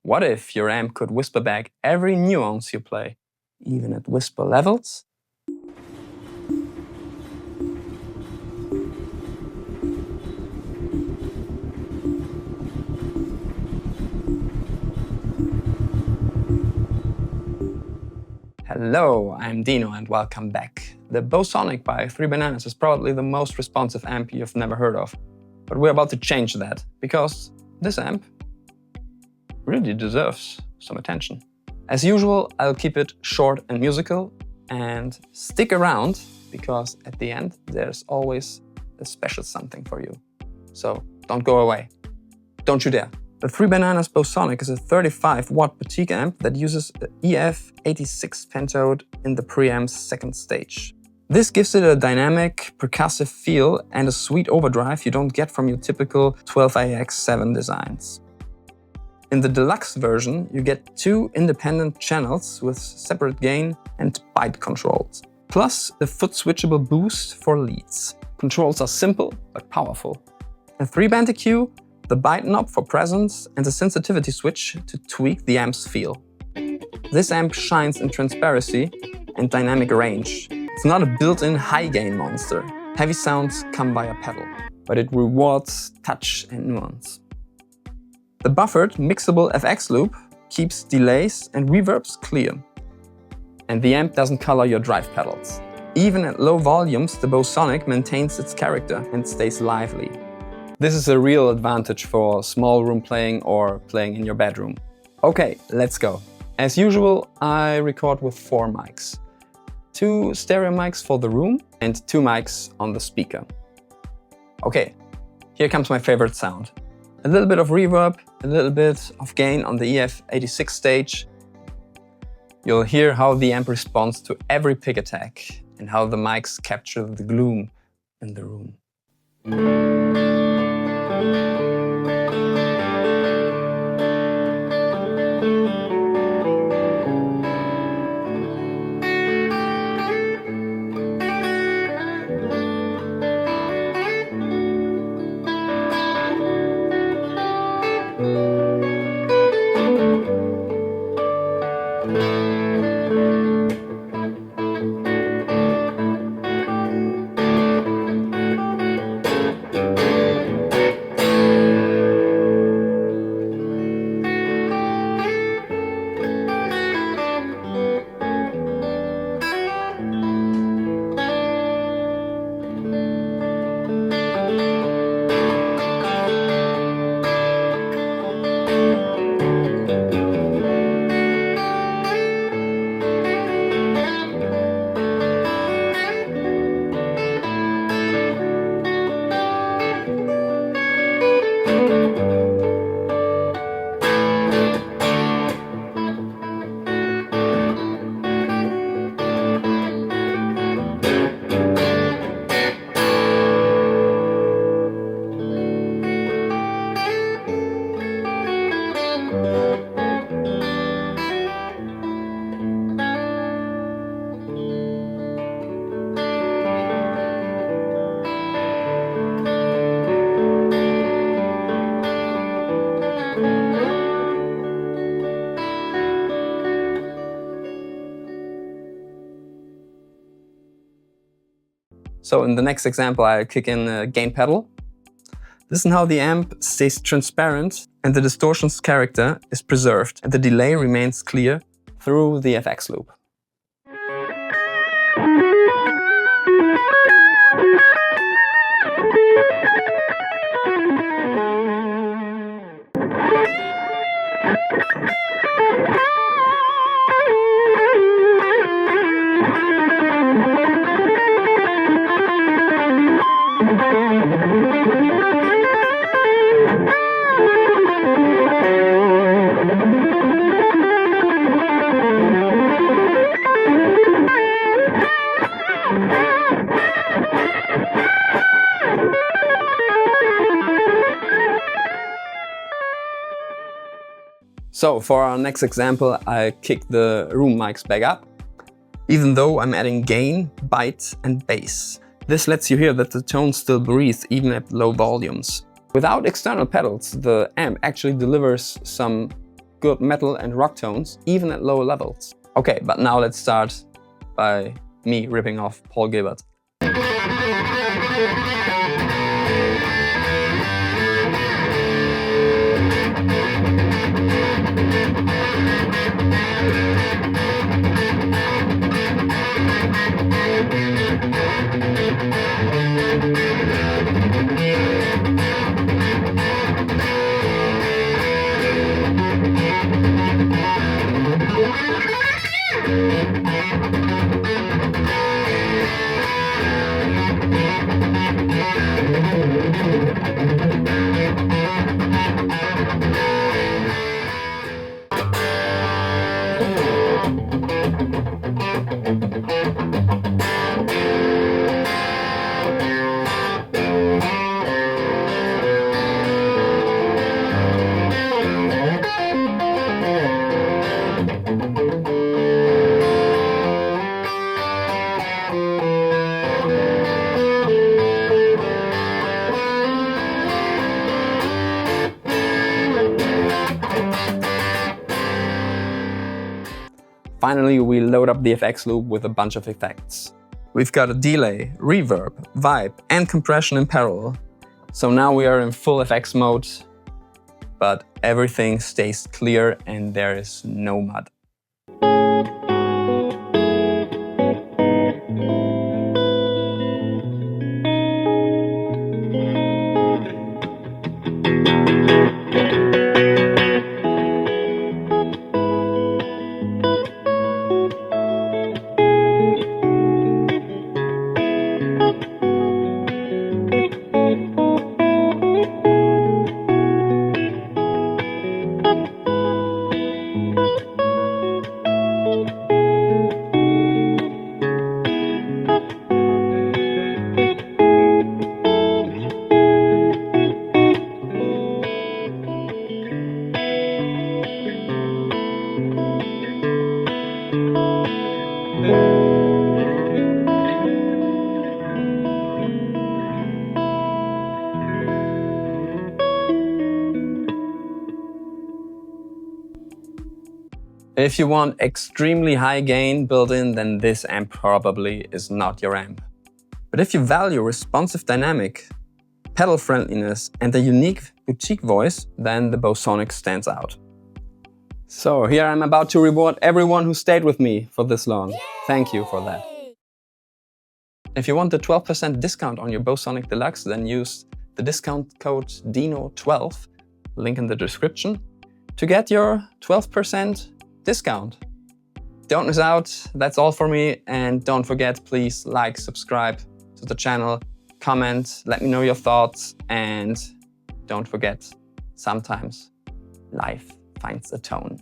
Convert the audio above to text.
What if your amp could whisper back every nuance you play, even at whisper levels? Hello, I'm Dino and welcome back. The Beausonic by Three Bananas is probably the most responsive amp you've never heard of. But we're about to change that, because this amp really deserves some attention. As usual, I'll keep it short and musical, and stick around, because at the end there's always a special something for you. So don't go away. Don't you dare. The Three Bananas Beausonic is a 35-watt boutique amp that uses an EF86 pentode in the preamp's second stage. This gives it a dynamic, percussive feel and a sweet overdrive you don't get from your typical 12AX7 designs. In the deluxe version, you get two independent channels with separate gain and byte controls, plus a foot-switchable boost for leads. Controls are simple but powerful. A 3-band EQ, the byte knob for presence, and a sensitivity switch to tweak the amp's feel. This amp shines in transparency and dynamic range. It's not a built-in high-gain monster. Heavy sounds come via pedal, but it rewards touch and nuance. The buffered, mixable FX loop keeps delays and reverbs clear. And the amp doesn't color your drive pedals. Even at low volumes, the Beausonic maintains its character and stays lively. This is a real advantage for small room playing or playing in your bedroom. Okay, let's go. As usual, I record with 4 mics. 2 stereo mics for the room and 2 mics on the speaker. Okay, here comes my favorite sound. A little bit of reverb, a little bit of gain on the EF86 stage. You'll hear how the amp responds to every pick attack and how the mics capture the gloom in the room. So in the next example, I'll kick in a gain pedal. Listen how the amp stays transparent and the distortion's character is preserved and the delay remains clear through the FX loop. So for our next example, I kick the room mics back up, even though I'm adding gain, byte and bass. This lets you hear that the tones still breathe even at low volumes. Without external pedals, the amp actually delivers some good metal and rock tones, even at lower levels. Okay, but now let's start by me ripping off Paul Gilbert. Finally, we load up the FX loop with a bunch of effects. We've got a delay, reverb, vibe, and compression in parallel. So now we are in full FX mode, but everything stays clear and there is no mud. If you want extremely high gain built in, then this amp probably is not your amp. But if you value responsive dynamic, pedal friendliness and a unique boutique voice, then the Beausonic stands out. So here I'm about to reward everyone who stayed with me for this long. Thank you for that. If you want the 12% discount on your Beausonic Deluxe, then use the discount code DINO12, link in the description, to get your 12% discount. Don't miss out, that's all for me, and don't forget, please like, subscribe to the channel, comment, let me know your thoughts, and don't forget, sometimes life finds a tone.